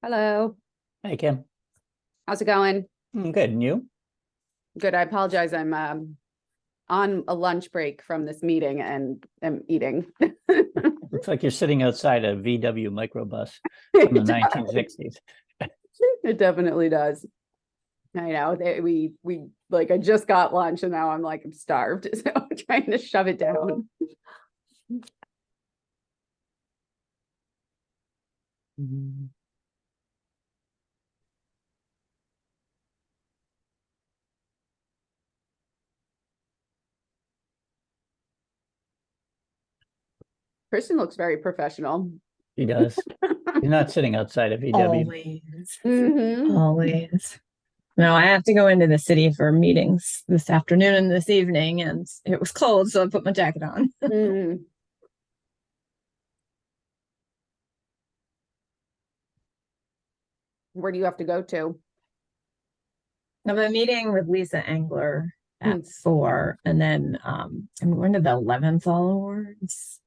Hello. Hey, Kim. How's it going? Good. And you? Good. I apologize. I'm on a lunch break from this meeting and am eating. Looks like you're sitting outside a VW microbus from the 1960s. It definitely does. I know. We like I just got lunch and now I'm starved. So I'm trying to shove it down. Kristen looks very professional. He does. He's not sitting outside a VW. Always. Mhm. Always. No, I have to go into the city for meetings this afternoon and this evening, and it was cold, so I put my jacket on. Mhm. Where do you have to go to? I have a meeting with Lisa Engler at 4, and then I'm going to the 11th Awards.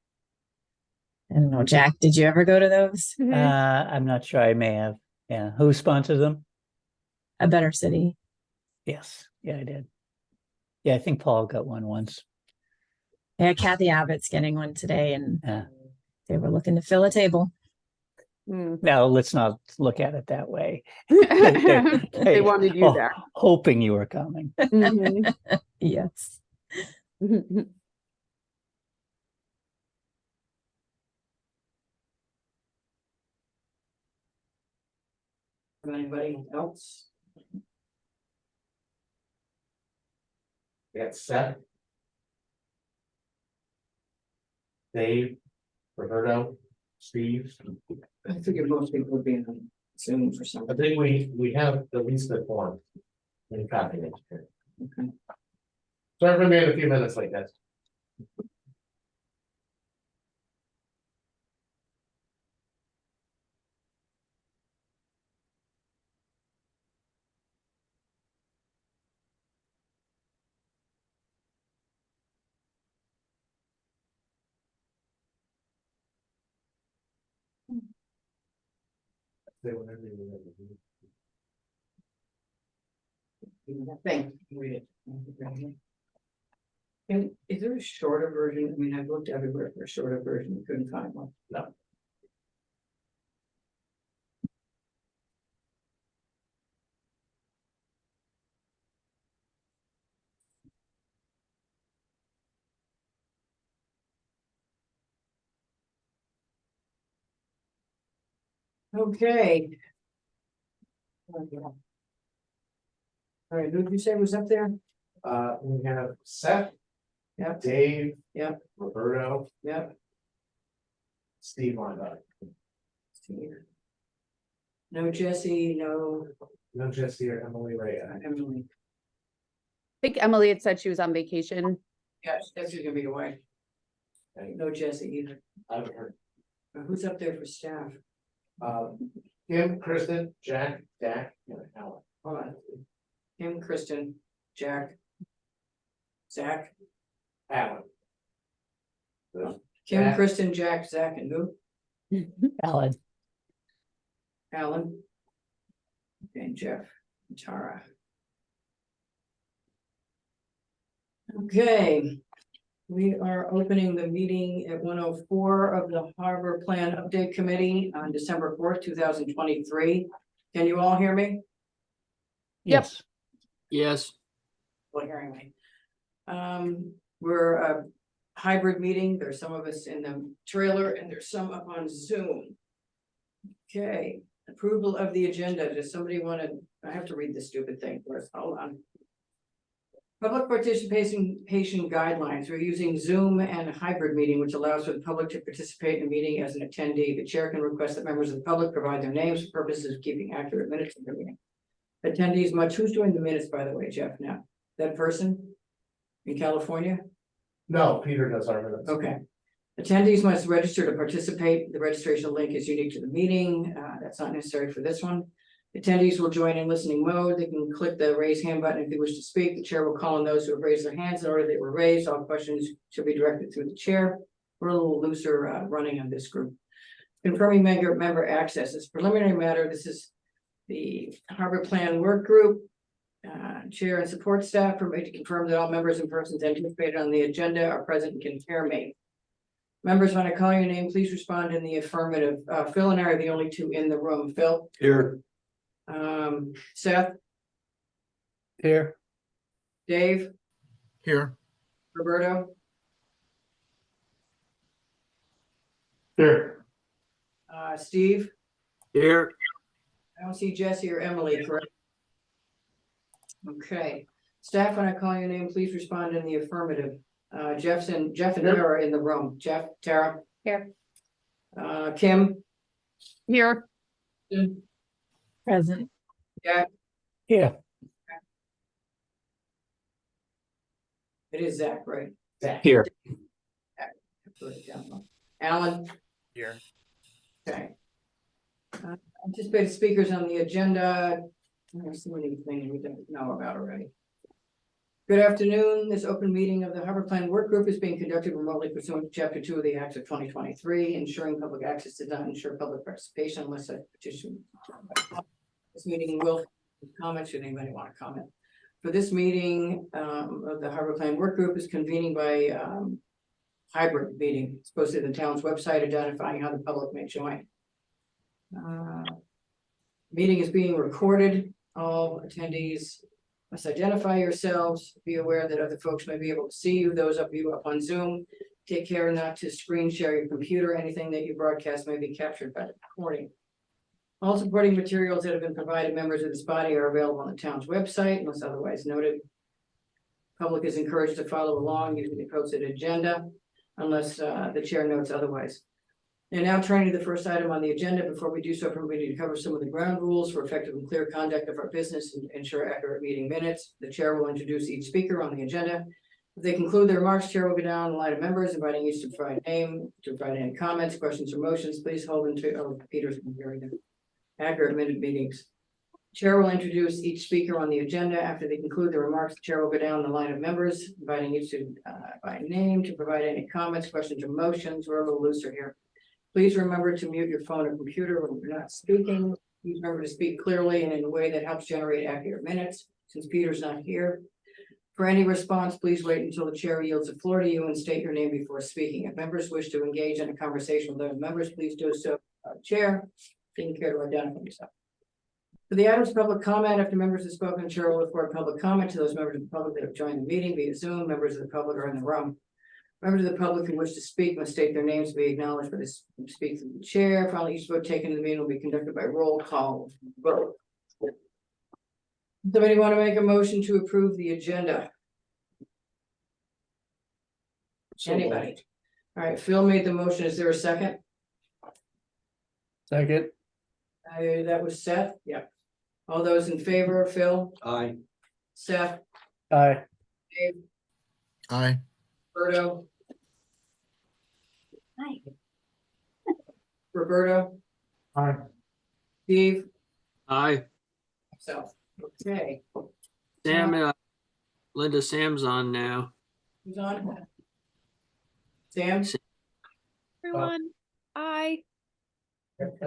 I don't know, Jack, did you ever go to those? I'm not sure. I may have. Yeah. Who sponsors them? A Better City. Yes. Yeah, I did. Yeah, I think Paul got one once. Yeah, Kathy Abbott's getting one today, and Yeah. they were looking to fill a table. Now, let's not look at it that way. They wanted you there. Hoping you were coming. Mhm. Yes. Anybody else? We got Seth. Dave, Roberto, Steve. I figured most people would be on Zoom for some. I think we have the least good form. In copy it. Okay. So I'm gonna be in a few minutes like that. Thank you. Read it. And is there a shorter version? I mean, I've looked everywhere for a shorter version, couldn't find one. No. Okay. All right, who did you say was up there? We have Seth. Yep. Dave. Yep. Roberto, Yep. Steve on up. No Jesse, no No Jesse or Emily right. Emily. I think Emily had said she was on vacation. Yes, Jesse's gonna be away. No Jesse either. I haven't heard. Who's up there for staff? Kim, Kristen, Jack, Dak, and Alan. Hold on. Kim, Kristen, Jack. Zach. Alan. Kim, Jack. Kristen, Jack, Zach, and who? Alan. Alan. And Jeff, and Tara. Okay, we are opening the meeting at 1:04 of the Harbor Plan Update Committee on December 4th, 2023. Can you all hear me? Yes. Yes. Well, hearing me. We're a hybrid meeting. There's some of us in the trailer and there's some up on Zoom. Okay, approval of the agenda. Does somebody want to, I have to read this stupid thing first. Hold on. Public participation guidelines. We're using Zoom and a hybrid meeting, which allows for the public to participate in a meeting as an attendee. The chair can request that members of the public provide their names for purposes of keeping accurate minutes of the meeting. Attendees much. Who's doing the minutes, by the way, Jeff? Now, that person in California? No, Peter does our minutes. Okay. Attendees must register to participate. The registration link is unique to the meeting. That's not necessary for this one. Attendees will join in listening mode. They can click the raise hand button if they wish to speak. The chair will call on those who have raised their hands in order they were raised. All questions should be directed through the chair. We're a little looser running on this group. Confirming member access is preliminary matter. This is the Harbor Plan Work Group. Chair and support staff permit to confirm that all members and persons anticipated on the agenda are present and can hear me. Members, when I call your name, please respond in the affirmative. Phil and I are the only two in the room. Phil? Here. Seth? Here. Dave? Here. Roberto? Here. Steve? Here. I don't see Jesse or Emily, correct? Okay. Staff, when I call your name, please respond in the affirmative. Jeff and Tara are in the room. Jeff, Tara? Here. Kim? Here. Present. Yeah, Here. it is Zach, right? Here. Put it down. Alan? Here. Okay. Anticipated speakers on the agenda. There's so many things we don't know about already. Good afternoon. This open meeting of the Harbor Plan Work Group is being conducted remotely pursuant to Chapter 2 of the Act of 2023. Ensuring public access does not ensure public participation unless a petition. This meeting will comment. Should anybody want to comment? For this meeting of the Harbor Plan Work Group is convening by hybrid meeting. It's posted on the town's website identifying how the public may join. Meeting is being recorded. All attendees must identify yourselves. Be aware that other folks may be able to see you. Those of you up on Zoom, take care not to screen share your computer. Anything that you broadcast may be captured by the recording. All supporting materials that have been provided members of this body are available on the town's website unless otherwise noted. Public is encouraged to follow along using the posted agenda unless the chair notes otherwise. And now turning to the first item on the agenda. Before we do so, we need to cover some of the ground rules for effective and clear conduct of our business and ensure accurate meeting minutes. The chair will introduce each speaker on the agenda. If they conclude their remarks, chair will go down the line of members, inviting each to provide name, to provide any comments, questions, or motions. Please hold until Peter's hearing them. Accurate minute meetings. Chair will introduce each speaker on the agenda. After they conclude their remarks, the chair will go down the line of members, inviting each to by name to provide any comments, questions, or motions. We're a little looser here. Please remember to mute your phone or computer when you're not speaking. Please remember to speak clearly and in a way that helps generate accurate minutes, since Peter's not here. For any response, please wait until the chair yields the floor to you and state your name before speaking. If members wish to engage in a conversation with other members, please do so. Chair, taking care to identify yourself. For the items of public comment, after members have spoken, chair will afford public comment to those members of the public that have joined the meeting via Zoom. Members of the public are in the room. Members of the public who wish to speak must state their names to be acknowledged by the speak to the chair. Finally, each vote taken in the meeting will be conducted by roll call vote. Somebody want to make a motion to approve the agenda? Anybody? All right, Phil made the motion. Is there a second? Second. That was Seth. Yeah. All those in favor, Phil, Aye. Seth, Aye. Dave, Aye. Roberto, Hi. Roberto, Aye. Steve, Aye. so, okay. Sam, Linda, Sam's on now. Who's on? Sam? Everyone, I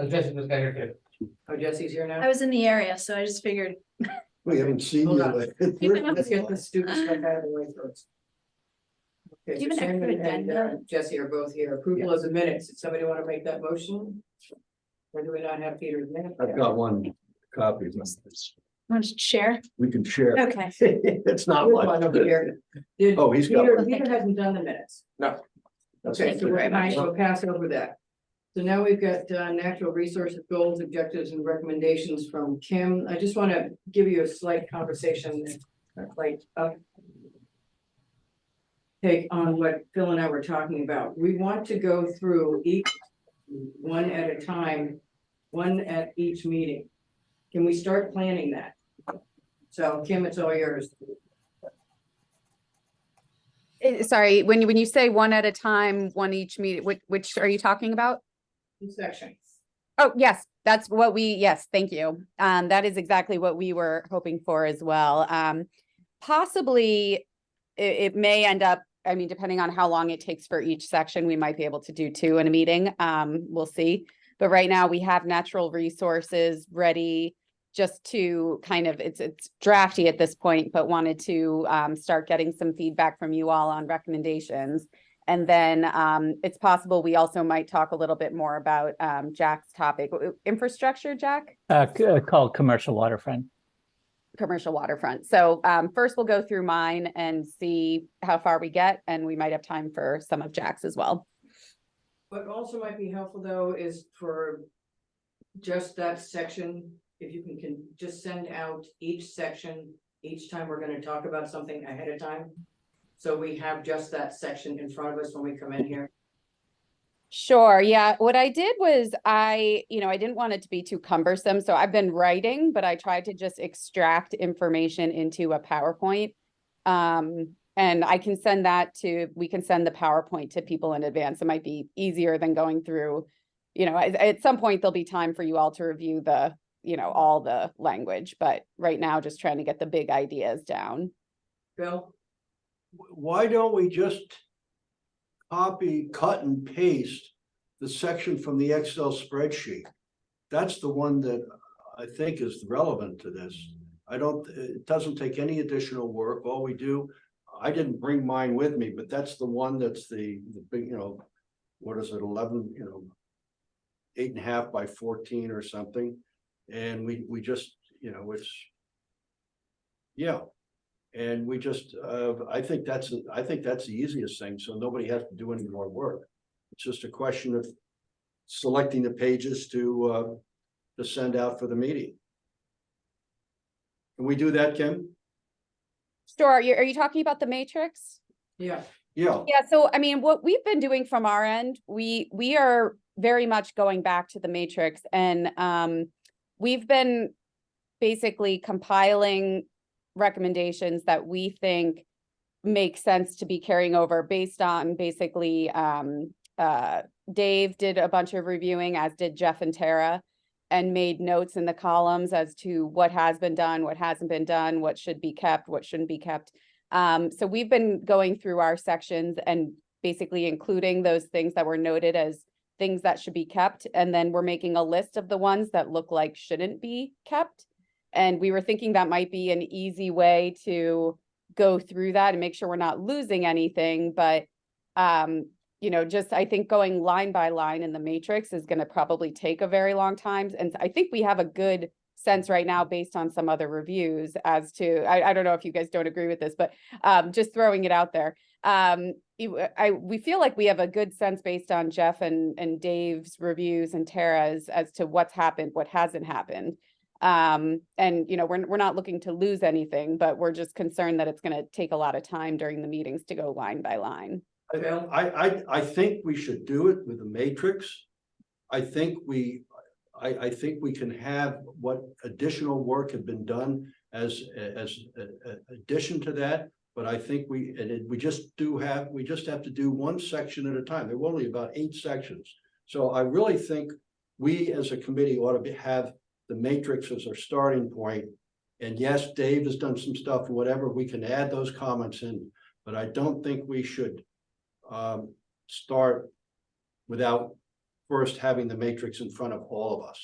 Jesse just got here too. Oh, Jesse's here now? was in the area, so I just figured. We haven't seen Hold you. on. like- Let's get the stupid stuff out of the way first. Okay, Do you so have an Sam extra and agenda? Jesse are both here. Approval of the minutes. Did somebody want to make that motion? Or do we not have Peter's minute? I've got one copy. Want to share? We can share. Okay. It's not Here's much. one over here. Did, Oh, he's got Peter, one. Peter hasn't done the minutes. That's Okay, Thank so you we're very much. we'll pass over that. So now we've got natural resources, goals, objectives, and recommendations from Kim. I just want to give you a slight conversation, like take on what Phil and I were talking about. We want to go through each one at a time, one at each meeting. Can we start planning that? So Kim, it's all yours. Sorry, when you say one at a time, one each meeting, which are you talking about? Sections. Oh, yes, that's what yes, thank you. That is exactly what we were hoping for as well. Possibly it may end up, I mean, depending on how long it takes for each section, we might be able to do 2 in a meeting. We'll see. But right now we have natural resources ready just to kind of, it's drafty at this point, but wanted to start getting some feedback from you all on recommendations. And then it's possible we also might talk a little bit more about Jack's topic. Infrastructure, Jack? Called commercial waterfront. Commercial waterfront. So first we'll go through mine and see how far we get, and we might have time for some of Jack's as well. What also might be helpful though is for just that section, if you can just send out each section, each time we're gonna talk about something ahead of time. So we have just that section in front of us when we come in here. Sure. Yeah. What I did was I didn't want it to be too cumbersome. So I've been writing, but I tried to just extract information into a PowerPoint. And I can send we can send the PowerPoint to people in advance. It might be easier than going through, at some point there'll be time for you all to review all the language, but right now just trying to get the big ideas down. Bill? Why don't we just copy, cut and paste the section from the Excel spreadsheet? That's the one that I think is relevant to this. It doesn't take any additional work. All we do, I didn't bring mine with me, but that's the one that's the big, what is it, 11, 8.5 by 14 or something. And we just, it's, yeah. And we just, I think that's the easiest thing. So nobody has to do any more work. It's just a question of selecting the pages to send out for the meeting. Can we do that, Kim? Sure. Are you talking about the matrix? Yeah. Yeah. Yeah. So, I mean, what we've been doing from our end, we are very much going back to the matrix, and we've been basically compiling recommendations that we think make sense to be carrying over based on basically Dave did a bunch of reviewing, as did Jeff and Tara, and made notes in the columns as to what has been done, what hasn't been done, what should be kept, what shouldn't be kept. So we've been going through our sections and basically including those things that were noted as things that should be kept. And then we're making a list of the ones that look like shouldn't be kept. And we were thinking that might be an easy way to go through that and make sure we're not losing anything. But, just I think going line by line in the matrix is going to probably take a very long time. And I think we have a good sense right now based on some other reviews as to, I don't know if you guys don't agree with this, but just throwing it out there. We feel like we have a good sense based on Jeff and Dave's reviews and Tara's as to what's happened, what hasn't happened. And we're not looking to lose anything, but we're just concerned that it's going to take a lot of time during the meetings to go line by line. I think we should do it with the matrix. I think we can have what additional work had been done as addition to that. But I think we just have to do one section at a time. There were only about 8 sections. So I really think we as a committee ought to have the matrix as our starting point. And yes, Dave has done some stuff, whatever, we can add those comments in, but I don't think we should start without first having the matrix in front of all of us.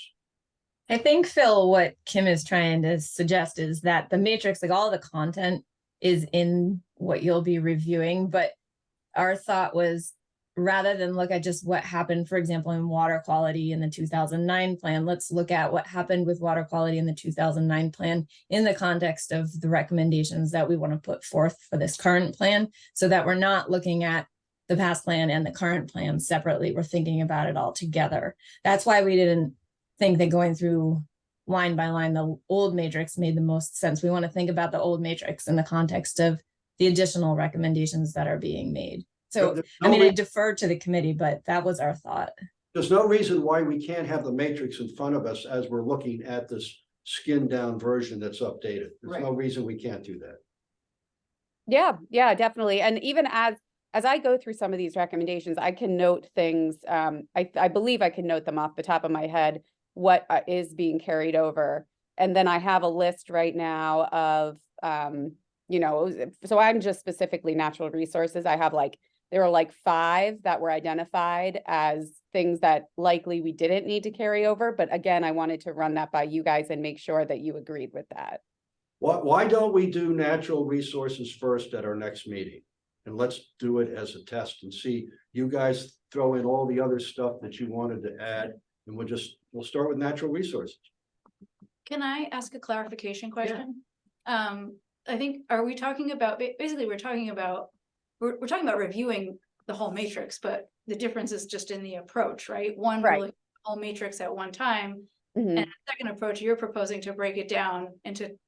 I think, Phil, what Kim is trying to suggest is that the matrix, like all the content is in what you'll be reviewing, but our thought was rather than look at just what happened, for example, in water quality in the 2009 plan, let's look at what happened with water quality in the 2009 plan in the context of the recommendations that we want to put forth for this current plan, so that we're not looking at the past plan and the current plan separately. We're thinking about it all together. That's why we didn't think that going through line by line, the old matrix made the most sense. We want to think about the old matrix in the context of the additional recommendations that are being made. So, I defer to the committee, but that was our thought. There's no reason why we can't have the matrix in front of us as we're looking at this skinned down version that's updated. There's no reason we can't do that. Yeah, definitely. And even as I go through some of these recommendations, I can note things, I believe I can note them off the top of my head, what is being carried over. And then I have a list right now of, so I'm just specifically natural resources. I have there are 5 that were identified as things that likely we didn't need to carry over. But again, I wanted to run that by you guys and make sure that you agreed with that. Why don't we do natural resources first at our next meeting? And let's do it as a test and see, you guys throw in all the other stuff that you wanted to add, and we'll start with natural resources. Can I ask a clarification question? I think, are we talking about, basically, we're talking about reviewing the whole matrix, but the difference is just in the approach, right? One, we're Right. looking at the whole matrix at one time, Mhm. and the second approach, you're proposing to break it down into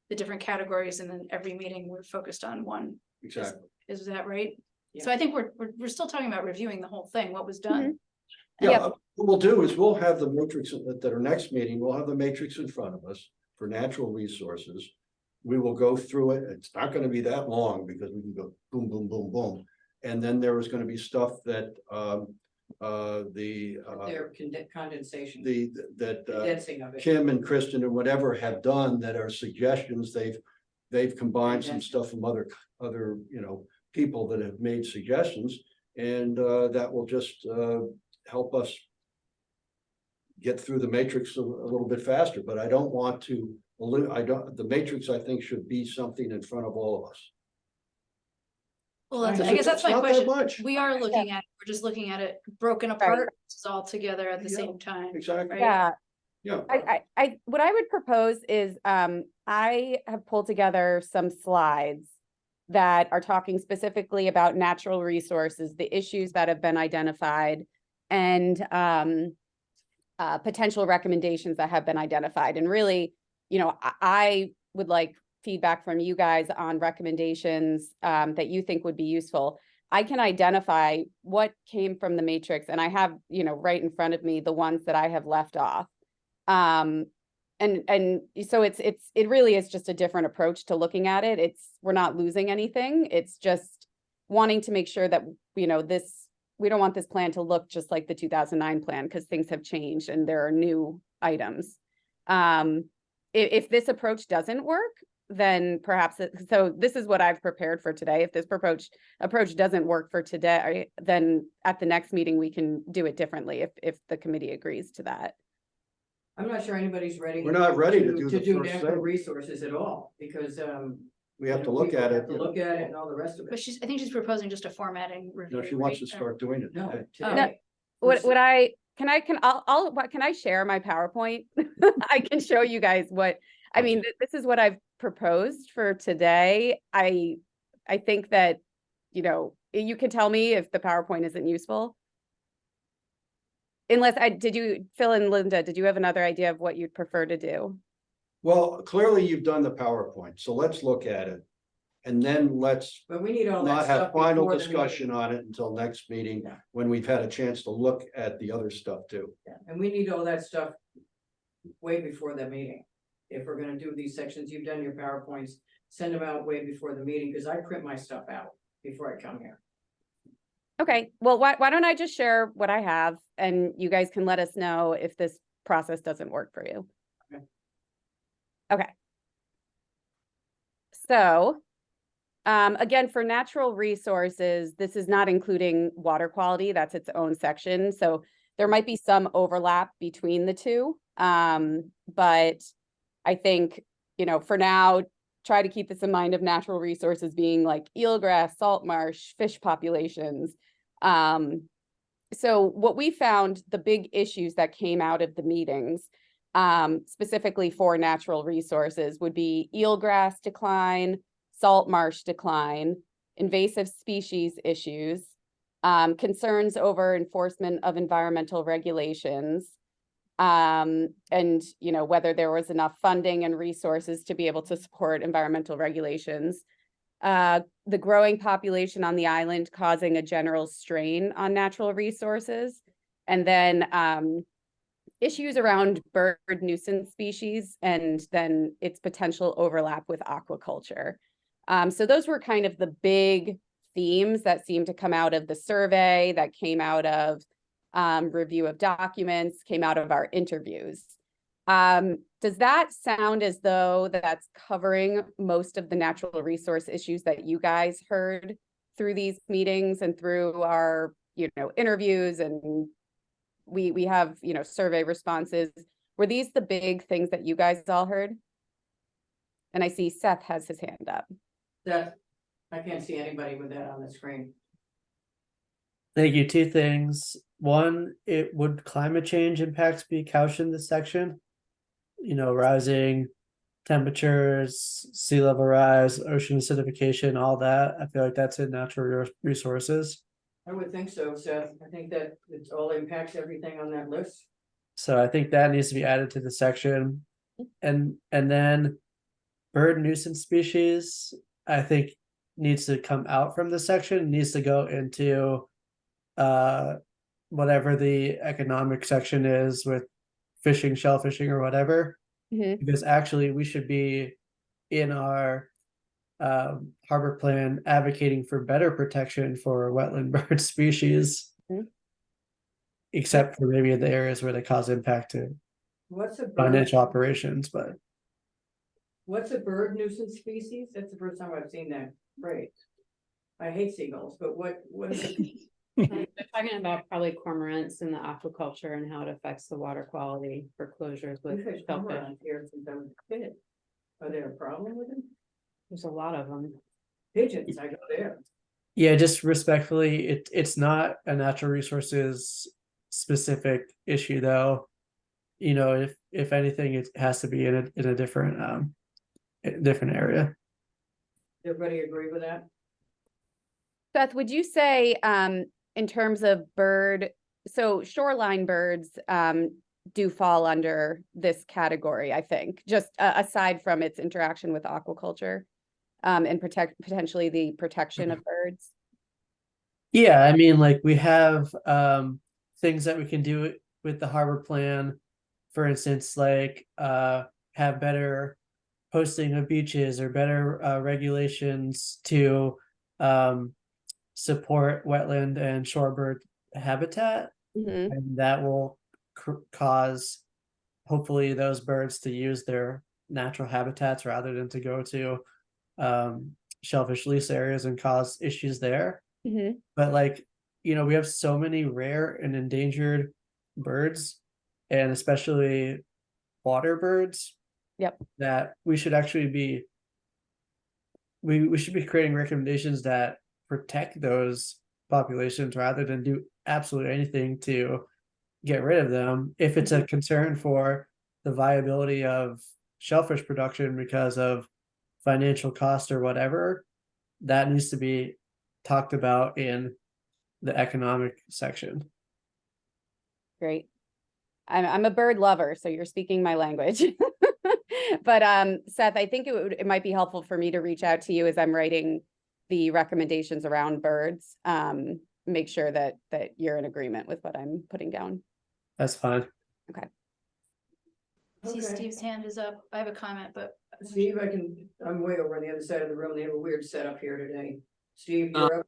the different categories, and then every meeting we're focused on one. Exactly. Is that right? Yeah. So I think we're still talking about reviewing the whole thing, what was done. Yeah, Yep. what we'll do is we'll have the matrix at our next meeting, we'll have the matrix in front of us for natural resources. We will go through it. It's not going to be that long because we can go boom, boom, boom, boom. And then there was going to be stuff that Their condensation, that condensing of it. Kim and Kristen and whatever have done that are suggestions. They've combined some stuff from other people that have made suggestions, and that will just help us get through the matrix a little bit faster. But I don't want to. The matrix, I think, should be something in front of all of us. Well, I Because guess that's it's my not that question. much. We are looking at, we're just looking at it broken apart all together at the Yeah, same time. Exactly. Right? Yeah. Yeah. What I would propose is, I have pulled together some slides that are talking specifically about natural resources, the issues that have been identified, and potential recommendations that have been identified. And really, I would like feedback from you guys on recommendations that you think would be useful. I can identify what came from the matrix, and I have, right in front of me, the ones that I have left off. And so it really is just a different approach to looking at it. We're not losing anything. It's just wanting to make sure that, we don't want this plan to look just like the 2009 plan, because things have changed and there are new items. If this approach doesn't work, then perhaps so this is what I've prepared for today. If this approach doesn't work for today, then at the next meeting we can do it differently if the committee agrees to that. I'm not sure anybody's ready. We're not ready to do the first natural thing. resources at all, because We have to look at it. to look at it and all the rest of But it. I think she's proposing just a formatting review. No, she wants right? to start doing it No, today. today. Can I share my PowerPoint? I can show you guys this is what I've proposed for today. I think that, you can tell me if the PowerPoint isn't useful. Phil and Linda, did you have another idea of what you'd prefer to do? Well, clearly you've done the PowerPoint, so let's look at it. And then let's But we need all that not stuff. have final before the meeting. discussion on it until next meeting, Yeah. when we've had a chance to look at the other stuff too. Yeah, and we need all that stuff way before the meeting. If we're gonna do these sections, you've done your PowerPoints, send them out way before the meeting, because I print my stuff out before I come here. Okay, well, why don't I just share what I have, and you guys can let us know if this process doesn't work for you. Okay. So, again, for natural resources, this is not including water quality. That's its own section. So there might be some overlap between the two. But I think, for now, try to keep this in mind of natural resources being like eelgrass, salt marsh, fish populations. So what we found, the big issues that came out of the meetings, specifically for natural resources, would be eelgrass decline, salt marsh decline, invasive species issues, concerns over enforcement of environmental regulations, and whether there was enough funding and resources to be able to support environmental regulations. The growing population on the island causing a general strain on natural resources, and then issues around bird nuisance species, and then its potential overlap with aquaculture. So those were kind of the big themes that seemed to come out of the survey, that came out of review of documents, came out of our interviews. Does that sound as though that's covering most of the natural resource issues that you guys heard through these meetings and through our, interviews, and we have, survey responses? Were these the big things that you guys all heard? And I see Seth has his hand up. That, I can't see anybody with that on the screen. Thank you. Two things. One, would climate change impacts be couched in this section? Rising temperatures, sea level rise, ocean acidification, all that. I feel like that's in natural resources. I would think so, Seth. I think that it all impacts everything on that list. So I think that needs to be added to the section. And then bird nuisance species, I think needs to come out from the section, needs to go into whatever the economic section is with fishing, shellfishing, or whatever. Because actually we should be in our harbor plan advocating for better protection for wetland bird species. Except for maybe in the areas where they cause impact to What's a bird, financial operations, but what's a bird nuisance species? That's the first time I've seen that phrase. I hate seagulls, but what is it? They're talking about probably cormorants in the aquaculture and how it affects the water quality for closures with We've had shellfish. cormorants here since I was a kid. Are there a problem with them? There's a lot of them. Pigeons, I go there. yeah, just respectfully, it's not a natural resources specific issue though. If anything, it has to be in a different area. Everybody agree with that? Seth, would you say, in terms of so shoreline birds, do fall under this category, I think, just aside from its interaction with aquaculture, and potentially the protection of birds? Yeah, I mean, like we have things that we can do with the harbor plan. For instance, like have better posting of beaches or better regulations to support wetland and shorebird habitat, and that will cause hopefully those birds to use their natural habitats rather than to go to shellfish lease areas and cause issues there. But we have so many rare and endangered birds, and especially water birds. That we should actually be we should be creating recommendations that protect those populations rather than do absolutely anything to get rid of them. If it's a concern for the viability of shellfish production because of financial cost or whatever, that needs to be talked about in the economic section. Great. I'm a bird lover, so you're speaking my language. But Seth, I think it might be helpful for me to reach out to you as I'm writing the recommendations around birds. Make sure that you're in agreement with what I'm putting down. That's fine. Okay. I see Okay. Steve's hand is up. I have a comment, but Steve, I'm way over on the other side of the room. They have a weird setup here today. Steve, you're up.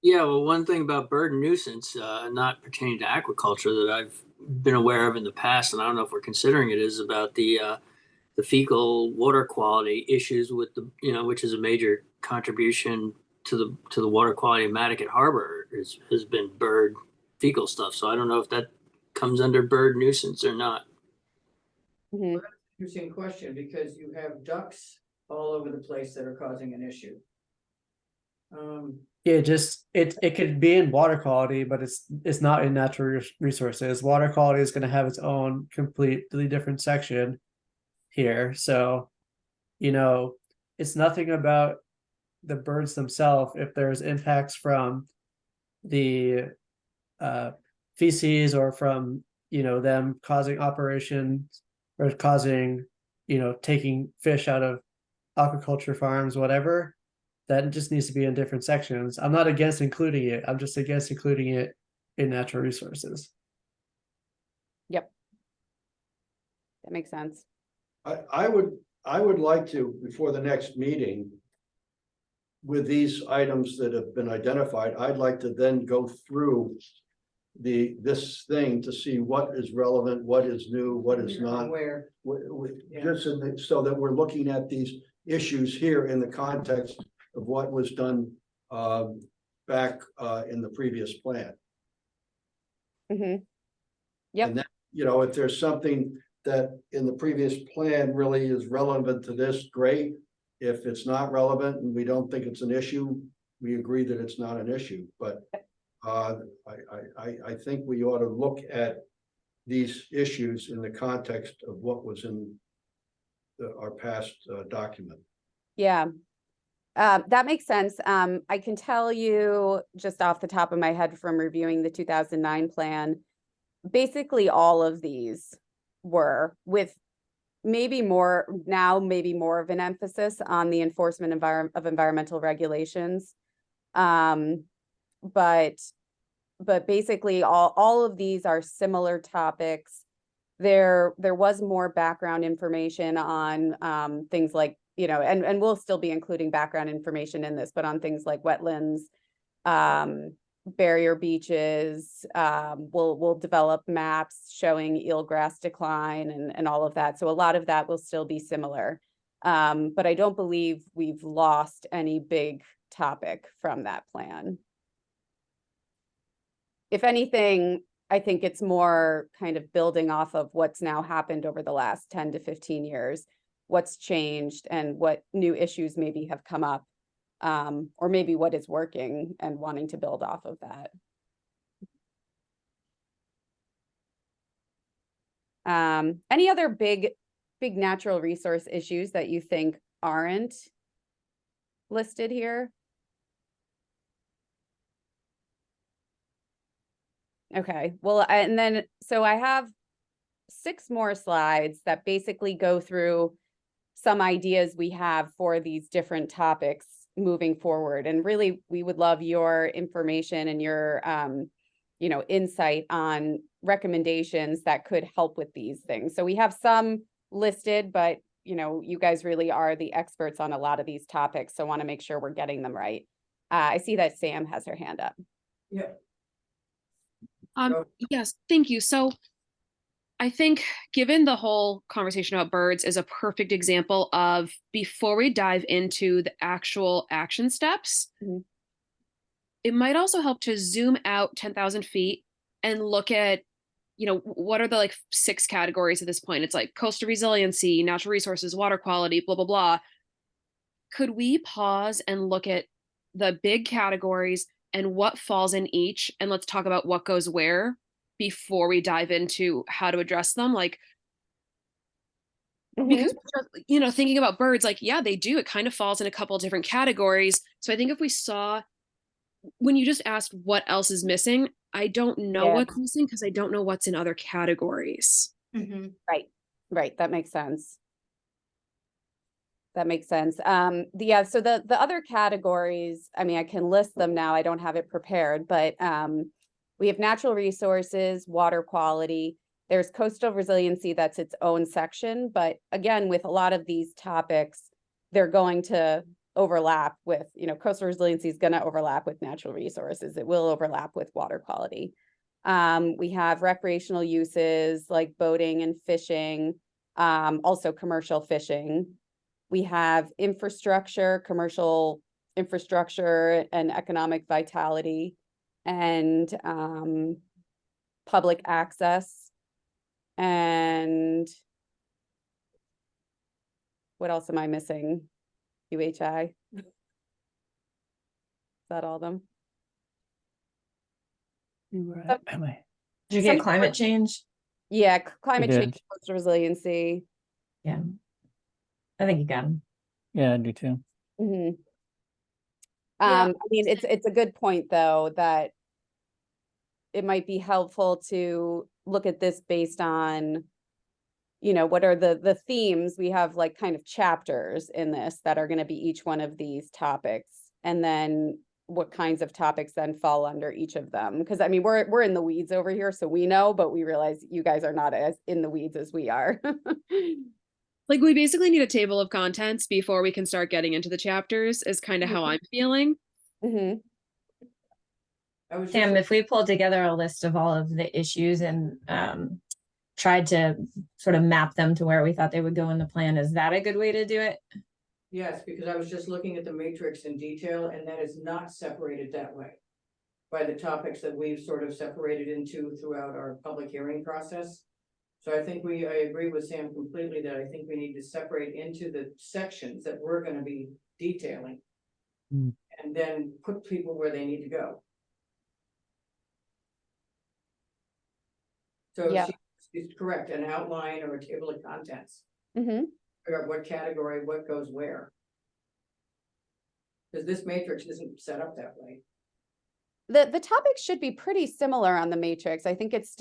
Yeah, well, one thing about bird nuisance, not pertaining to aquaculture, that I've been aware of in the past, and I don't know if we're considering it, is about the fecal water quality issues with which is a major contribution to the water quality of Mattocket Harbor has been bird fecal stuff. So I don't know if that comes under bird nuisance or not. Interesting question, because you have ducks all over the place that are causing an issue. Yeah, it could be in water quality, but it's not in natural resources. Water quality is going to have its own completely different section here. So, it's nothing about the birds themselves. If there's impacts from the feces or from them causing operations or causing taking fish out of aquaculture farms, whatever, that just needs to be in different sections. I'm not against including it. I'm just against including it in natural resources. Yep. That makes sense. I would like to, before the next meeting, with these items that have been identified, I'd like to then go through this thing to see what is relevant, what is new, what is not. Where, Yeah. Just so that we're looking at these issues here in the context of what was done back in the previous plan. Mhm. Yep. And then, you know, if there's something that in the previous plan really is relevant to this, great. If it's not relevant and we don't think it's an issue, we agree that it's not an issue, but I think we ought to look at these issues in the context of what was in our past document. Yeah. That makes sense. I can tell you just off the top of my head from reviewing the 2009 plan, basically all of these were, with maybe more of an emphasis on the enforcement of environmental regulations. But basically all of these are similar topics. There was more background information on things like, you know, and we'll still be including background information in this, but on things like wetlands, barrier beaches, we'll develop maps showing eelgrass decline and all of that. So a lot of that will still be similar. But I don't believe we've lost any big topic from that plan. If anything, I think it's more kind of building off of what's now happened over the last 10 to 15 years, what's changed and what new issues maybe have come up, or maybe what is working and wanting to build off of that. Any other big natural resource issues that you think aren't listed here? Okay, well, and then, so I have 6 more slides that basically go through some ideas we have for these different topics moving forward. And really, we would love your information and your, you know, insight on recommendations that could help with these things. So we have some listed, but, you know, you guys really are the experts on a lot of these topics. So I want to make sure we're getting them right. I see that Sam has her hand up. yeah, Yes, thank you. So I think given the whole conversation about birds is a perfect example of before we dive into the actual action steps, Mhm. it might also help to zoom out 10,000 feet and look at, you know, what are the like 6 categories at this point? It's like coastal resiliency, natural resources, water quality, blah, blah, blah. Could we pause and look at the big categories and what falls in each, and let's talk about what goes where before we dive into how to address them? Like, because, you know, thinking about birds, like, yeah, they do, it kind of falls in a couple of different categories. So I think if we saw, when you just asked what else is missing, I don't know Yeah. what's missing because I don't know what's in other categories. Right, that makes sense. That makes sense. Yeah, so the other categories, I mean, I can list them now. I don't have it prepared, but we have natural resources, water quality. There's coastal resiliency, that's its own section. But again, with a lot of these topics, they're going to overlap with, you know, coastal resiliency is going to overlap with natural resources. It will overlap with water quality. We have recreational uses like boating and fishing, also commercial fishing. We have infrastructure, commercial infrastructure and economic vitality, and public access. And what else am I missing? UHI. Is that all of them? Am I? Did you get Some- climate change? Yeah, climate did. change, coastal resiliency. Yeah. I think you got them. Yeah, I do too. Mhm. Yeah. I mean, it's a good point, though, that it might be helpful to look at this based on, you know, what are the themes. We have like kind of chapters in this that are going to be each one of these topics, and then what kinds of topics then fall under each of them. Because I mean, we're in the weeds over here, so we know, but we realize you guys are not as in the weeds as we are. Like we basically need a table of contents before we can start getting into the chapters is kind of how I'm feeling. Mm-hmm. I was Sam, just, if we pulled together a list of all of the issues and tried to sort of map them to where we thought they would go in the plan, is that a good way to do it? yes, because I was just looking at the matrix in detail, and that is not separated that way by the topics that we've sort of separated into throughout our public hearing process. So I think I agree with Sam completely that I think we need to separate into the sections that we're gonna be detailing. Mm. And then put people where they need to go. So Yeah. she's correct, an outline or a table of contents, Mm-hmm. figure out what category, what goes where. Because this matrix isn't set up that way. The topics should be pretty similar on the matrix. I think it's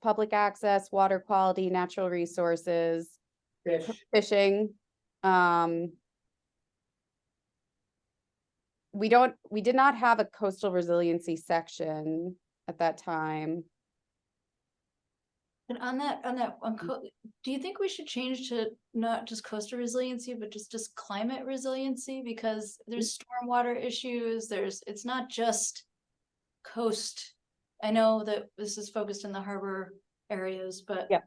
public access, water quality, natural resources, Fish, fishing. We did not have a coastal resiliency section at that time. And do you think we should change to not just coastal resiliency, but just climate resiliency? Because there's stormwater issues, it's not just coast. I know that this is focused in the harbor areas, but Yep.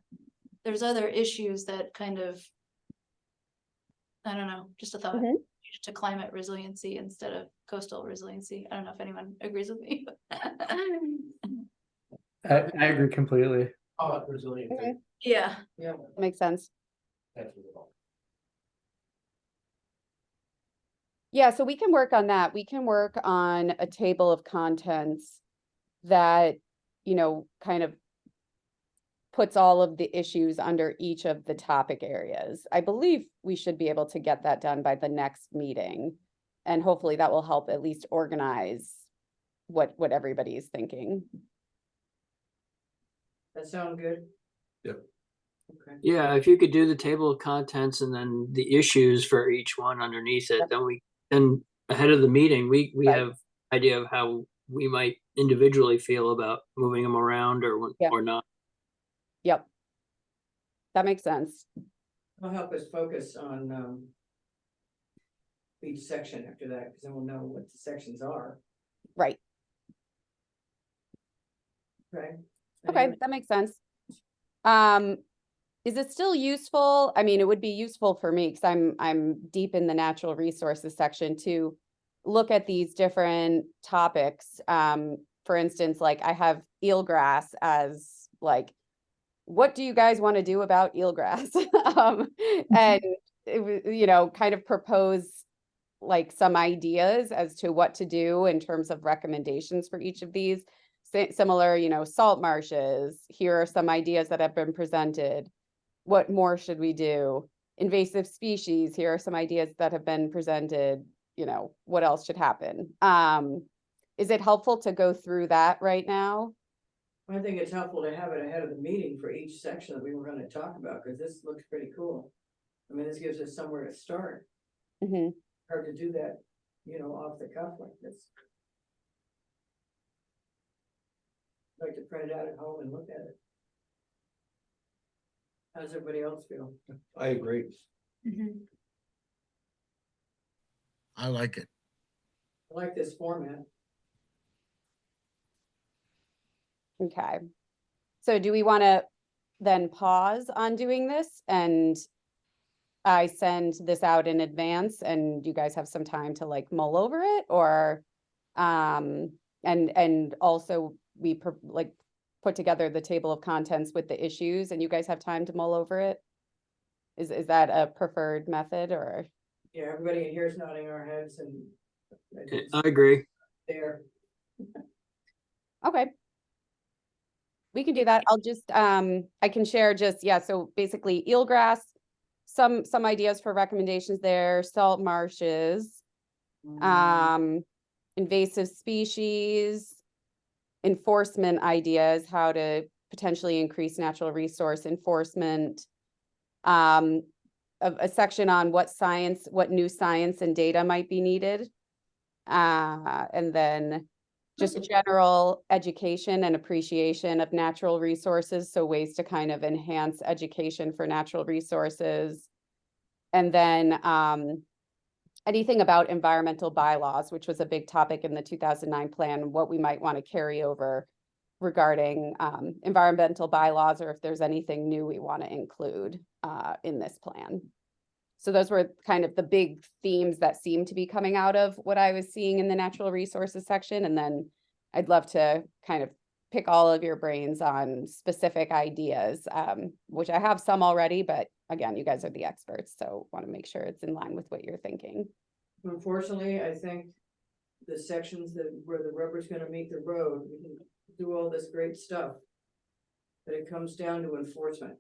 there's other issues that kind of, I don't know, just a thought. Mhm. To climate resiliency instead of coastal resiliency. I don't know if anyone agrees with me. I agree completely. Oh, resilient. Okay. Yeah. yeah. Makes sense. That's what it all- Yeah, so we can work on that. We can work on a table of contents that, kind of puts all of the issues under each of the topic areas. I believe we should be able to get that done by the next meeting. And hopefully that will help at least organize what everybody is thinking. That sound good? Yep. Okay. Yeah, if you could do the table of contents and then the issues for each one underneath it, Yep. then ahead of the meeting, we Right. have idea of how we might individually feel about moving them around Yep. or not. Yep. That makes sense. It'll help us focus on each section after that, because then we'll know what the sections are, Right. right? Okay, that makes sense. Is it still useful? I mean, it would be useful for me because I'm deep in the natural resources section to look at these different topics. For instance, like I have eelgrass as like, what do you guys want to do about eelgrass? And kind of propose like some ideas as to what to do in terms of recommendations for each of these. Similar, salt marshes. Here are some ideas that have been presented. What more should we do? Invasive species. Here are some ideas that have been presented. What else should happen? Is it helpful to go through that right now? I think it's helpful to have it ahead of the meeting for each section that we were gonna talk about, because this looks pretty cool. I mean, this gives us somewhere to start. Mm-hmm. Hard to do that, off the cuff like this. I'd like to print it out at home and look at it. How does everybody else feel? I agree. I like it. I like this format. Okay. So do we want to then pause on doing this and I send this out in advance and you guys have some time to like mull over it, or and also we put together the table of contents with the issues and you guys have time to mull over it? Is that a preferred method, or? Yeah, everybody in here is nodding our heads and. I agree. There. Okay. We can do that. I'll just, I can share so basically eelgrass, some ideas for recommendations there, salt marshes, invasive species, enforcement ideas, how to potentially increase natural resource enforcement, a section on what new science and data might be needed. And then just general education and appreciation of natural resources. So ways to kind of enhance education for natural resources. And then anything about environmental bylaws, which was a big topic in the 2009 plan, what we might want to carry over regarding environmental bylaws, or if there's anything new we want to include in this plan. So those were kind of the big themes that seem to be coming out of what I was seeing in the natural resources section. And then I'd love to kind of pick all of your brains on specific ideas, which I have some already, but again, you guys are the experts, so want to make sure it's in line with what you're thinking. Unfortunately, I think the sections where the rubber's gonna meet the road, we can do all this great stuff. But it comes down to enforcement.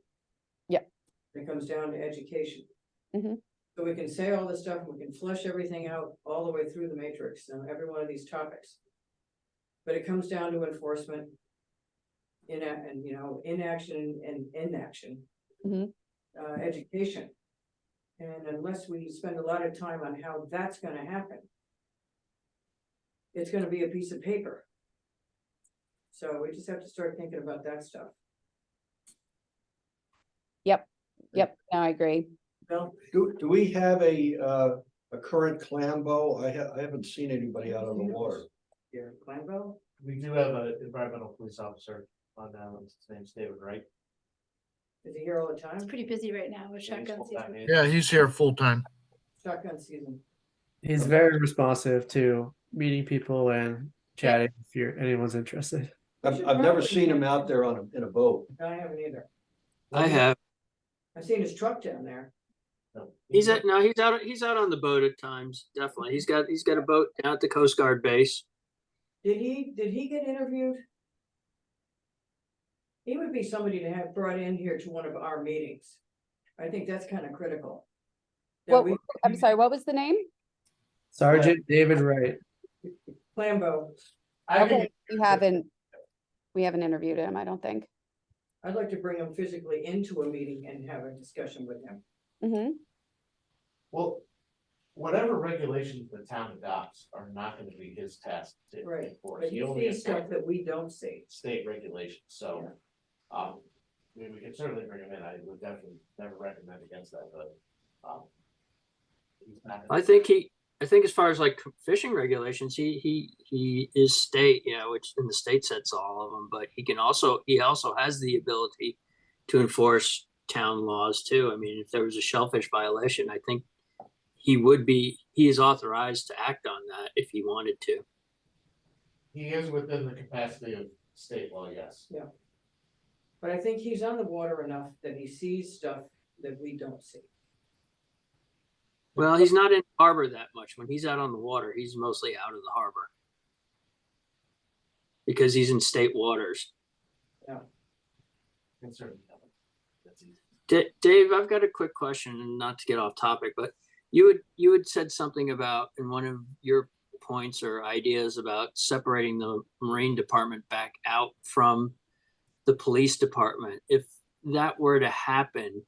Yep. It comes down to education. Mhm. So we can say all this stuff, we can flesh everything out all the way through the matrix on every one of these topics. But it comes down to enforcement. Inaction and inaction. Mhm. Education. And unless we spend a lot of time on how that's gonna happen, it's gonna be a piece of paper. So we just have to start thinking about that stuff. Yep, no, I agree. Bill? Do we have a current Clambo? I haven't seen anybody out on the water. Yeah, Glenville? We do have an environmental police officer on now, his name's David Wright. Is he here all the time? It's pretty busy right now with He's shotgun full-time season. agent. Yeah, he's here full time. Shotgun season. He's very responsive to meeting people and chatting if anyone's interested. I've never seen him out there in a boat. I haven't either. I have. I've seen his truck down there. No, He's out on the boat at times, definitely. He's got a boat down at the Coast Guard base. Did he get interviewed? He would be somebody to have brought in here to one of our meetings. I think that's kind of critical. That What, I'm sorry, what was the name? Sergeant David Wright. Flambeau, Okay, we haven't interviewed him, I don't think. I'd like to bring him physically into a meeting and have a discussion with him. Mm-hmm. Well, whatever regulations the town adopts are not gonna be his task to Right, enforce. but He he only sees stuff enforces that we don't see. state regulations, so. We can certainly bring him in. I would definitely never recommend against that, but. He's not gonna- I think as far as like fishing regulations, he is state, which in the state sets all of them, but he also has the ability to enforce town laws too. I mean, if there was a shellfish violation, I think he is authorized to act on that if he wanted to. He is within the capacity of state law, yes. But I think he's on the water enough that he sees stuff that we don't see. Well, he's not in harbor that much. When he's out on the water, he's mostly out of the harbor. Because he's in state waters. Can certainly help. That's easy. Dave, I've got a quick question, and not to get off topic, but you had said something about in one of your points or ideas about separating the Marine Department back out from the police department. If that were to happen,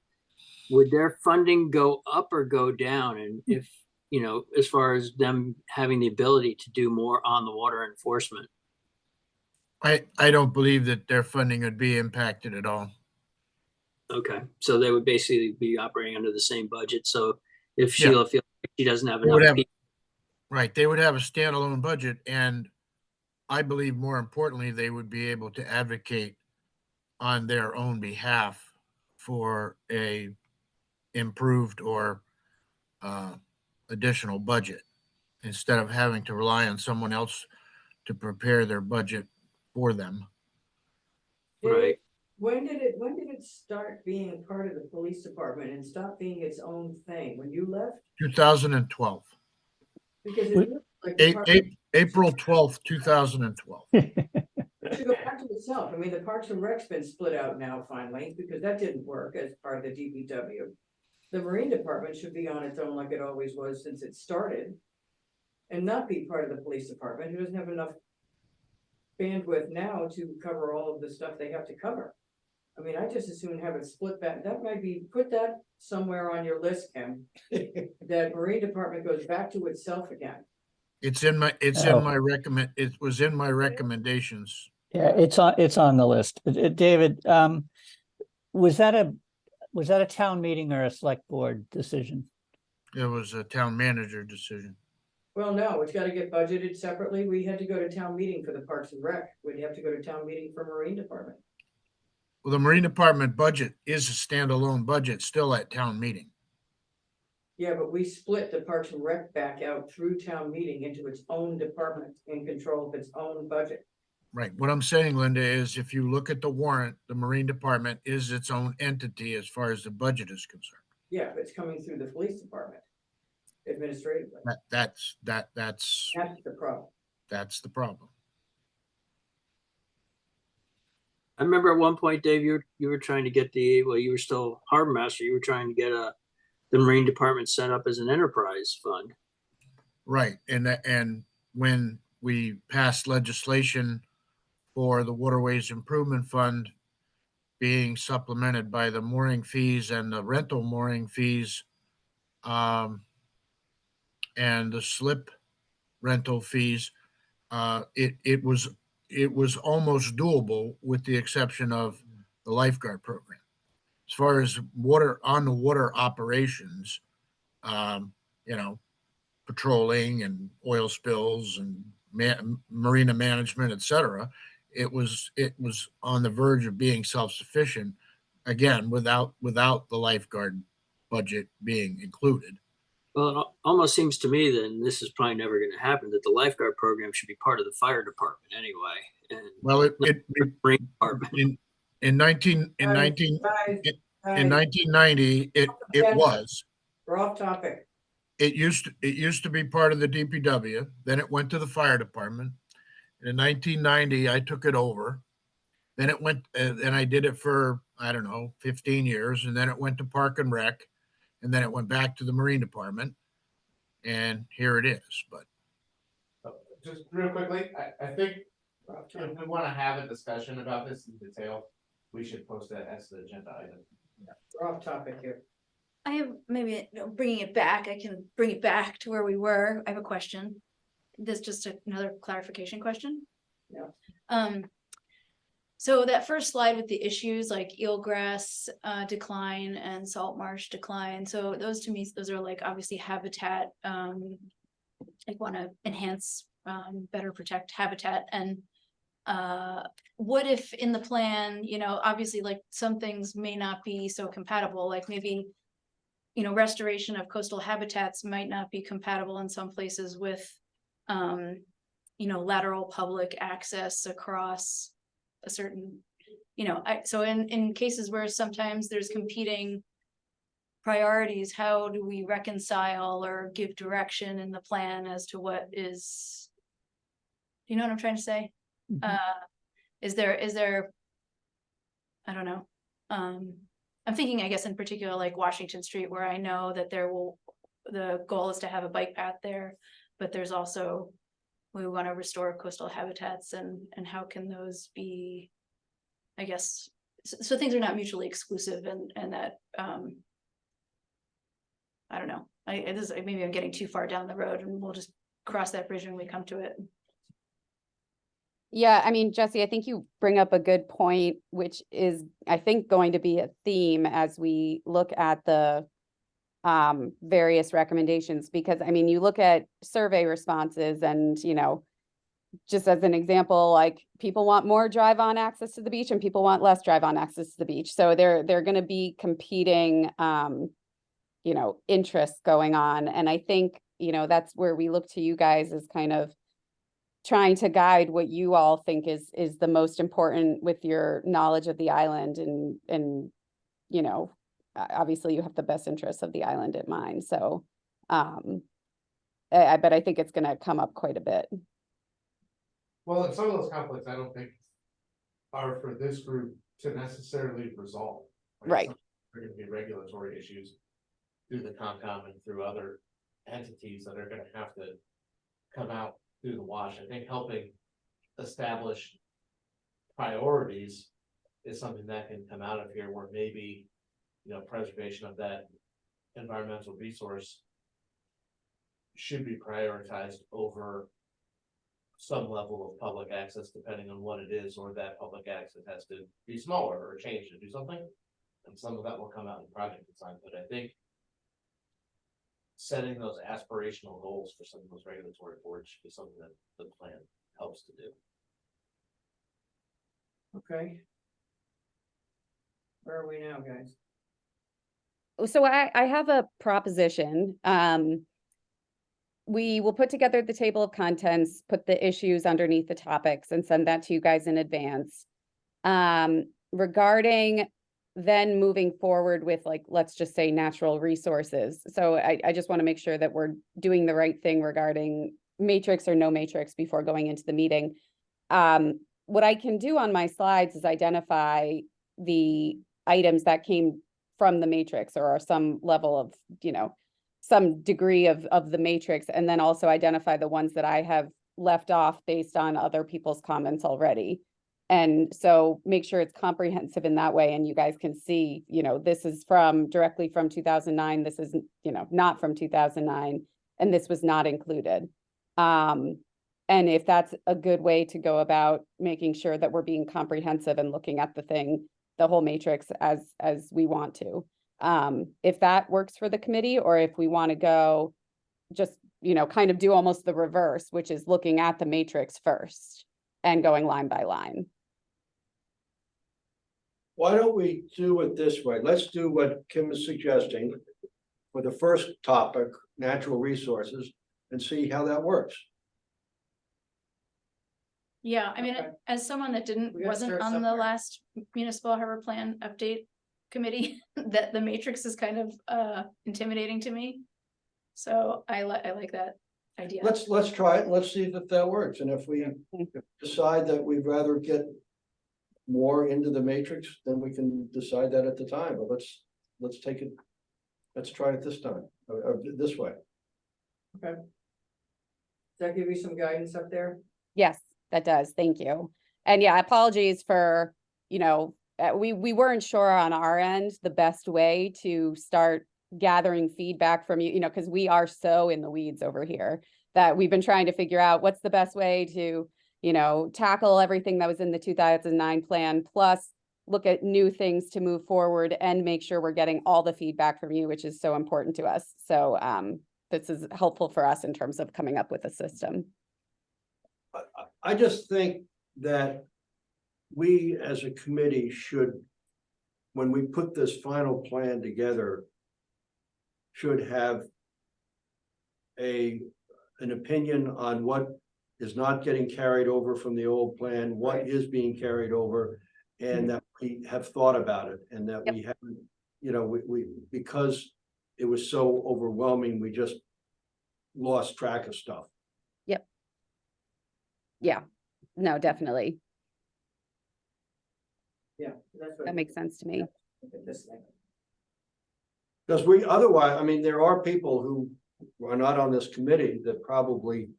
would their funding go up or go down? And if, as far as them having the ability to do more on the water enforcement? I don't believe that their funding would be impacted at all. Okay, so they would basically be operating under the same budget. So if Yeah. Sheila feels like she doesn't have They would enough have- people, Right, they would have a standalone budget, and I believe more importantly, they would be able to advocate on their own behalf for a improved or additional budget, instead of having to rely on someone else to prepare their budget for them. right? When did it start being part of the police department and stop being its own thing? When you left? 2012, Because it looked like the park April 12th, 2012. should go back to itself. I mean, the Parks and Rec's been split out now finally, because that didn't work as part of the DPW. The Marine Department should be on its own like it always was since it started. And not be part of the police department, who doesn't have enough bandwidth now to cover all of the stuff they have to cover. I mean, I just as soon have it split back. That might be, put that somewhere on your list, Kim. That Marine Department goes back to itself again. It was in my recommendations. Yeah, it's on the list. David, was that a town meeting or a select board decision? It was a town manager decision. Well, no, it's gotta get budgeted separately. We had to go to town meeting for the Parks and Rec. We'd have to go to town meeting for Marine Department. Well, the Marine Department budget is a standalone budget still at town meeting. Yeah, but we split the Parks and Rec back out through town meeting into its own department in control of its own budget. Right. What I'm saying, Linda, is if you look at the warrant, the Marine Department is its own entity as far as the budget is concerned. Yeah, but it's coming through the police department administratively. That's That's the problem. that's the problem. I remember at one point, Dave, you were trying to get you were still harbor master. You were trying to get the Marine Department set up as an enterprise fund. Right. And when we passed legislation for the Waterways Improvement Fund being supplemented by the mooring fees and the rental mooring fees, and the slip rental fees, it was almost doable with the exception of the lifeguard program. As far as on the water operations, patrolling and oil spills and marina management, et cetera, it was on the verge of being self-sufficient, again, without the lifeguard budget being included. Well, it almost seems to me then this is probably never going to happen, that the lifeguard program should be part of the fire department anyway. And Well, it Marine Department. in 1990, it was. We're off topic. It used to be part of the DPW. Then it went to the fire department. And in 1990, I took it over. Then it went, and I did it for, I don't know, 15 years. And then it went to Park and Rec. And then it went back to the Marine Department. And here it is. But Just real quickly, I think if we want to have a discussion about this in detail, we should post that as the agenda item. We're off topic here. I have maybe bringing it back. I can bring it back to where we were. I have a question. This is just another clarification question. Yeah. So that first slide with the issues like eelgrass decline and salt marsh decline. So those to me, those are like obviously habitat. I want to enhance, better protect habitat. And what if in the plan, obviously like some things may not be so compatible, like maybe restoration of coastal habitats might not be compatible in some places with, lateral public access across a certain, so in cases where sometimes there's competing priorities, how do we reconcile or give direction in the plan as to what is, you know what I'm trying to say? Mhm. Is there, I don't know. I'm thinking, I guess, in particular, like Washington Street, where I know that the goal is to have a bike path there, but there's also, we want to restore coastal habitats and how can those be, I guess, so things are not mutually exclusive and that, I don't know. Maybe I'm getting too far down the road and we'll just cross that bridge when we come to it. Yeah, I mean, Jesse, I think you bring up a good point, which is, I think, going to be a theme as we look at the various recommendations, because I mean, you look at survey responses and, just as an example, like people want more drive-on access to the beach and people want less drive-on access to the beach. So they're going to be competing, interests going on. And I think, that's where we look to you guys as kind of trying to guide what you all think is the most important with your knowledge of the island and obviously you have the best interests of the island in mind. So I bet I think it's going to come up quite a bit. Well, and some of those conflicts, I don't think are for this group to necessarily resolve. Right. There are going to be regulatory issues through the CONCOM and through other entities that are going to have to come out through the wash. I think helping establish priorities is something that can come out of here, where maybe, preservation of that environmental resource should be prioritized over some level of public access, depending on what it is, or that public access has to be smaller or change to do something. And some of that will come out in project design, but I think setting those aspirational goals for some of those regulatory boards should be something that the plan helps to do. Okay. Where are we now, guys? So I have a proposition. We will put together the table of contents, put the issues underneath the topics and send that to you guys in advance. Regarding then moving forward with, like, let's just say natural resources. So I just want to make sure that we're doing the right thing regarding matrix or no matrix before going into the meeting. What I can do on my slides is identify the items that came from the matrix or are some level of, you know, some degree of the matrix, and then also identify the ones that I have left off based on other people's comments already. And so make sure it's comprehensive in that way. And you guys can see, you know, this is from directly from 2009. This is, you know, not from 2009. And this was not included. And if that's a good way to go about making sure that we're being comprehensive and looking at the whole matrix as we want to. If that works for the committee, or if we want to go just, you know, kind of do almost the reverse, which is looking at the matrix first and going line by line. Why don't we do it this way? Let's do what Kim is suggesting for the first topic, natural resources, and see how that works. Yeah, I mean, Okay. as someone that We gotta wasn't start on the somewhere. last municipal harbor plan update committee, that the matrix is kind of intimidating to me. So I like that idea. Let's try it, and let's see if that works, and if we decide that we'd rather get more into the matrix, then we can decide that at the time, but let's take it, let's try it this time, or this way. Okay. Does that give you some guidance up there? Yes, that does. Thank you. And yeah, apologies for, you know, we weren't sure on our end the best way to start gathering feedback from you, you know, because we are so in the weeds over here that we've been trying to figure out what's the best way to, you know, tackle everything that was in the 2009 plan, plus look at new things to move forward and make sure we're getting all the feedback from you, which is so important to us. So this is helpful for us in terms of coming up with a system. I just think that we as a committee should, when we put this final plan together, should have an opinion on what is not getting carried over from the old plan, what is being carried over, and that we have thought about it, and that we haven't, you know, we because it was so overwhelming, we just lost track of stuff. Yep. Yeah, no, definitely. Yeah, that's what. That makes sense to me. This thing. Because we otherwise, I mean, there are people who are not on this committee that probably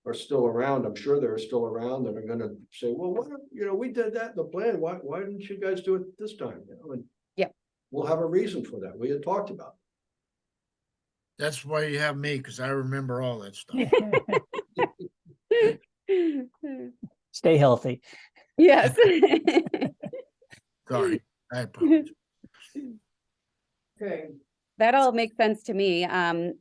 are still around. I'm sure they're still around that are gonna say, well, what, you know, we did that in the plan. Why didn't you guys do it this time? You know, and we'll have a reason for that. We had talked about it. That's why you have me, because I remember all that stuff. Stay healthy. Yes. Sorry, I apologize. Okay, That all makes sense to me.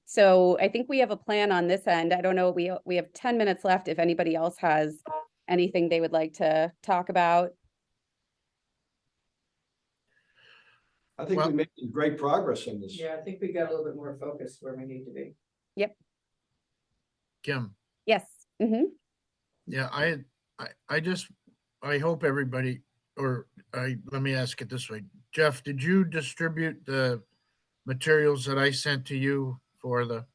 So I think we have a plan on this end. I don't know, we have 10 minutes left if anybody else has anything they would like to talk about. I think we made some great progress in this. yeah, I think we got a little bit more focus where we need to be. Kim, Yes. Mm-hmm. yeah, I hope everybody, let me ask it this way. Jeff, did you distribute the materials that I sent to you for the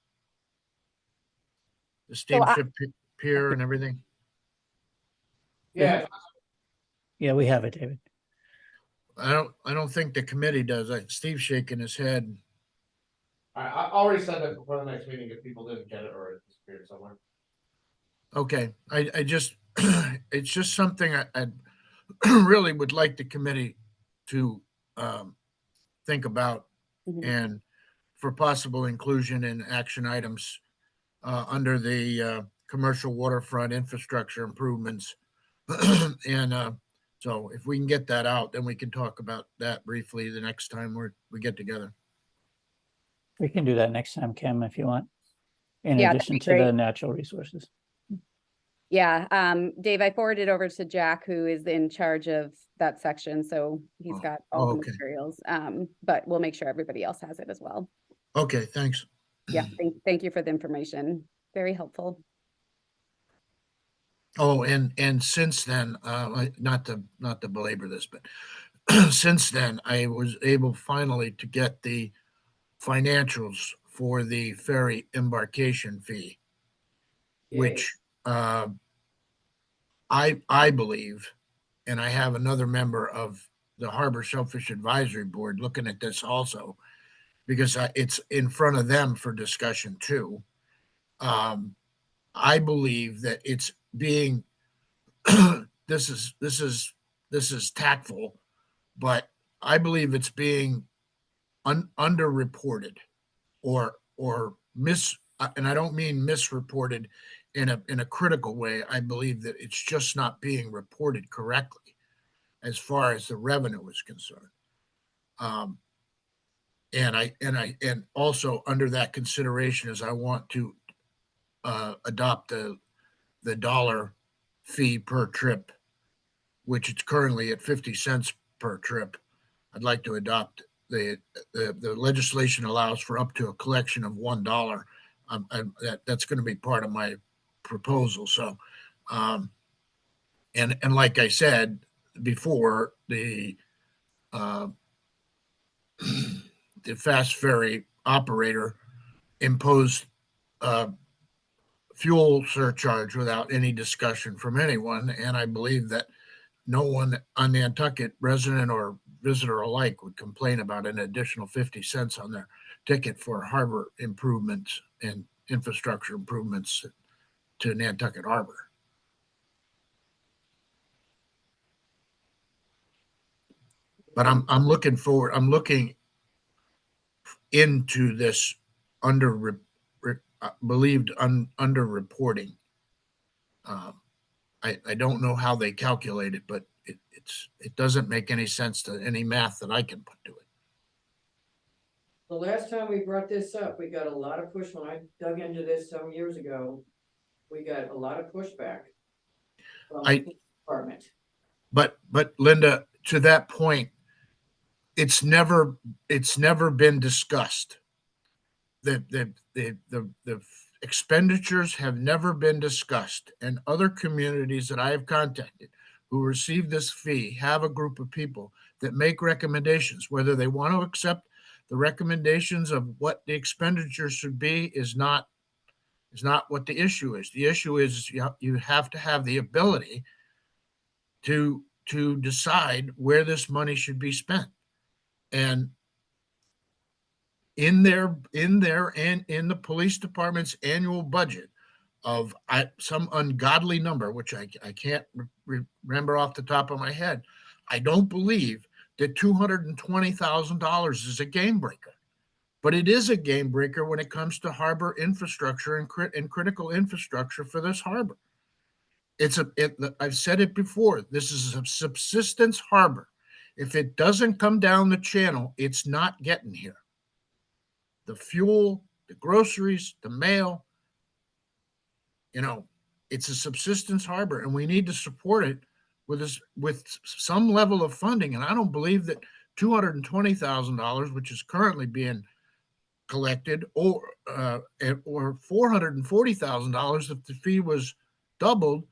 steamship pier and everything? Yeah. Yeah, we have it, David. I don't think the committee does. Steve's shaking his head. I'll already send it before the next meeting if people didn't get it or it disappeared somewhere. Okay, I just, it's just something I really would like the committee to think about Mhm. and for possible inclusion in action items under the commercial waterfront infrastructure improvements. And so if we can get that out, then we can talk about that briefly the next time we get together. We can do that next time, Kim, if you want. In Yeah, that'd addition be to the great. natural resources. Yeah, Dave, I forwarded over to Jack, who is in charge of that section, so he's got all the okay. materials. But we'll make sure everybody else has it as well. Okay, thanks. Yeah, thank you for the information. Very helpful. Oh, and since then, not to belabor this, but since then, I was able finally to get the financials for the ferry embarkation fee, Yay. which I believe, and I have another member of the Harbor Shellfish Advisory Board looking at this also, because it's in front of them for discussion too. I believe that it's being this is tactful, but I believe it's being underreported or and I don't mean misreported in a critical way. I believe that it's just not being reported correctly as far as the revenue is concerned. And also under that consideration is I want to adopt the dollar fee per trip, which it's currently at 50 cents per trip. I'd like to adopt the legislation allows for up to a collection of $1. That's going to be part of my proposal. So, and like I said before, the the fast ferry operator imposed a fuel surcharge without any discussion from anyone, and I believe that no one on Nantucket, resident or visitor alike, would complain about an additional 50 cents on their ticket for harbor improvements and infrastructure improvements to Nantucket Harbor. But I'm looking forward. I'm looking into this believed underreporting. I don't know how they calculate it, but it doesn't make any sense to any math that I can put to it. The last time we brought this up, we got a lot of push. When I dug into this some years ago, we got a lot of pushback from the department. But Linda, to that point, it's never been discussed. The expenditures have never been discussed, and other communities that I have contacted who receive this fee have a group of people that make recommendations. Whether they want to accept the recommendations of what the expenditure should be is not what the issue is. The issue is you have to have the ability to decide where this money should be spent. And in the police department's annual budget of some ungodly number, which I can't remember off the top of my head, I don't believe that $220,000 is a game breaker. But it is a game breaker when it comes to harbor infrastructure and critical infrastructure for this harbor. I've said it before, this is a subsistence harbor. If it doesn't come down the channel, it's not getting here. The fuel, the groceries, the mail, it's a subsistence harbor, and we need to support it with some level of funding. And I don't believe that $220,000, which is currently being collected, or $440,000 if the fee was doubled,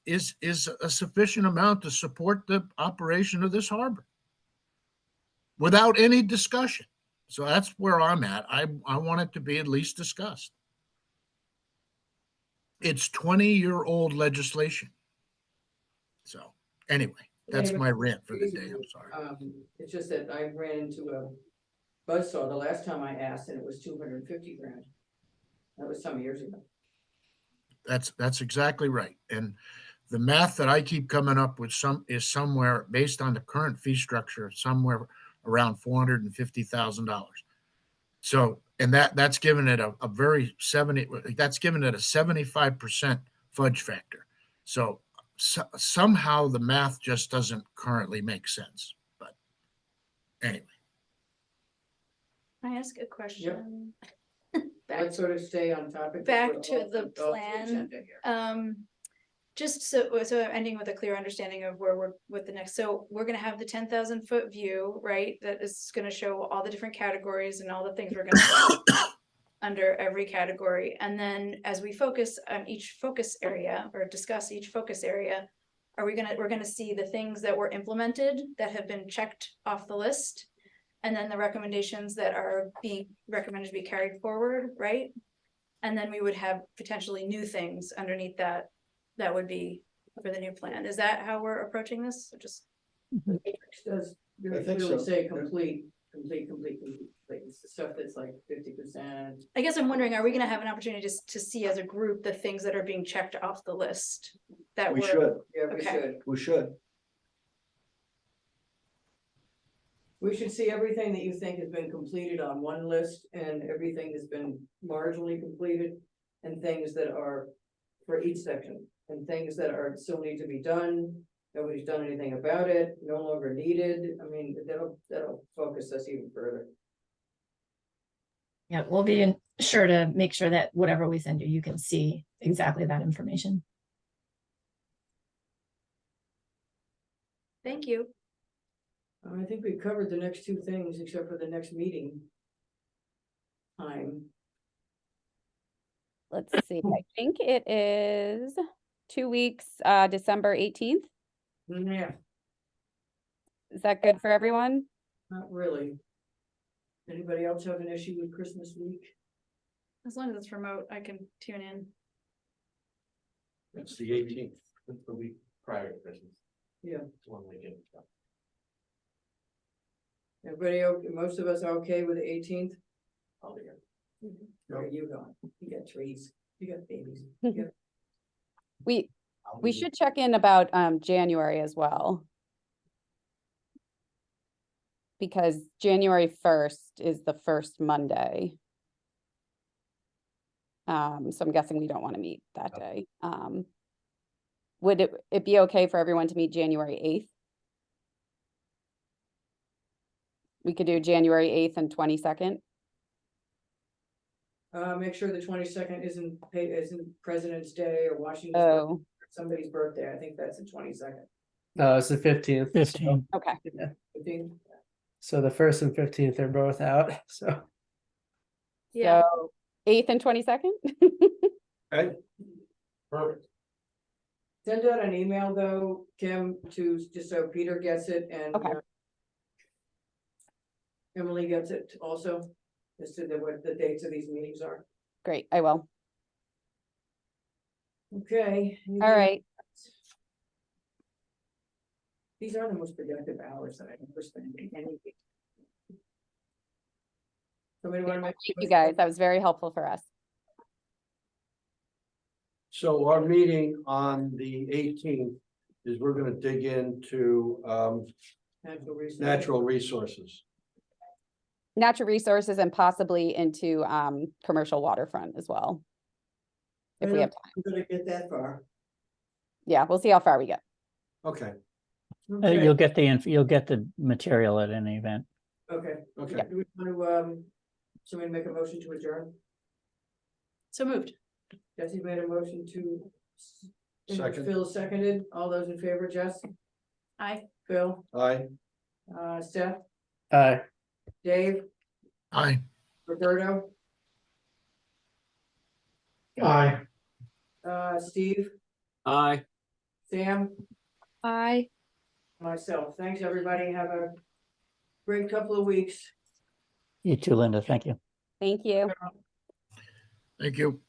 is a sufficient amount to support the operation of this harbor without any discussion. So that's where I'm at. I want it to be at least discussed. It's 20-year-old legislation. So anyway, that's my rant for the day. I'm sorry. It's just that I ran into a buzzsaw the last time I asked, and it was $250,000. That was some years ago. That's exactly right. And the math that I keep coming up with is somewhere based on the current fee structure, somewhere around $450,000. So, and that's given it that's given it a 75% fudge factor. So somehow the math just doesn't currently make sense. But anyway. Can I ask a question? Back Let's sort of stay on topic. back We're to all- the all to plan. agenda here. Just so I'm ending with a clear understanding of where we're with the next, so we're gonna have the 10,000 foot view, right? That is gonna show all the different categories and all the things we're gonna under every category. And then as we focus on each focus area or discuss each focus area, we're gonna see the things that were implemented that have been checked off the list. And then the recommendations that are being recommended to be carried forward, right? And then we would have potentially new things underneath that, that would be for the new plan. Is that how we're approaching this? Or just, The matrix does very I think clearly so. say complete. It's the stuff that's like 50%. I guess I'm wondering, are we gonna have an opportunity to see as a group the things that are being checked off the list? That We were, should, Yeah, we Okay. should. we should. We should see everything that you think has been completed on one list and everything that's been marginally completed. And things that are for each section and things that are still need to be done. Nobody's done anything about it, no longer needed. I mean, that'll focus us even further. Yeah, we'll be sure to make sure that whatever we send you, you can see exactly that information. thank you. I think we covered the next two things except for the next meeting time. Let's see, I think it is 2 weeks, December 18th. Yeah, Is that good for everyone? not really. Anybody else have an issue with Christmas week? As long as it's remote, I can tune in. It's the 18th. It's the week prior to Christmas. Yeah. It's one weekend. Everybody, most of us are okay with the 18th? I'll be here. Where are you going? You got trees, you got babies. you got- We I'll we be here. should check in about January as well. Because January 1st is the first Monday. So I'm guessing we don't want to meet that day. Would it be okay for everyone to meet January 8th? We could do January 8th and 22nd. Make sure the 22nd isn't President's Day or Washington's Oh, somebody's birthday. I think that's the 22nd. No, it's the 15th. 15. okay. 15th? So the 1st and 15th are both out. So Yeah. So 8th and 22nd? Okay, Perfect. Send out an email though, Kim, to, just so Peter gets it and Okay. Emily gets it also, as to what the dates of these meetings are. Great, I will. Okay. All right. These are the most productive hours that I've ever spent in anything. Somebody want to make? Thank you guys. That was very helpful for us. so our meeting on the 18th is we're gonna dig into natural resources. Natural resources and possibly into commercial waterfront as well. If we have time. I'm gonna get that far. Yeah, we'll see how far we get. Okay, Okay, You'll get you'll get the material at any event. okay. okay. Do we want to, somebody make a motion to adjourn? So moved. Jesse made a motion to. Second. Phil seconded. All those in favor, Jess, Aye. Phil, Aye. Steph, Aye. Dave, Aye. Roberto, Aye. Steve, Aye. Sam, Bye. myself. Thanks, everybody. Have a great couple of weeks. You too, Linda. Thank you. Thank you. Thank you.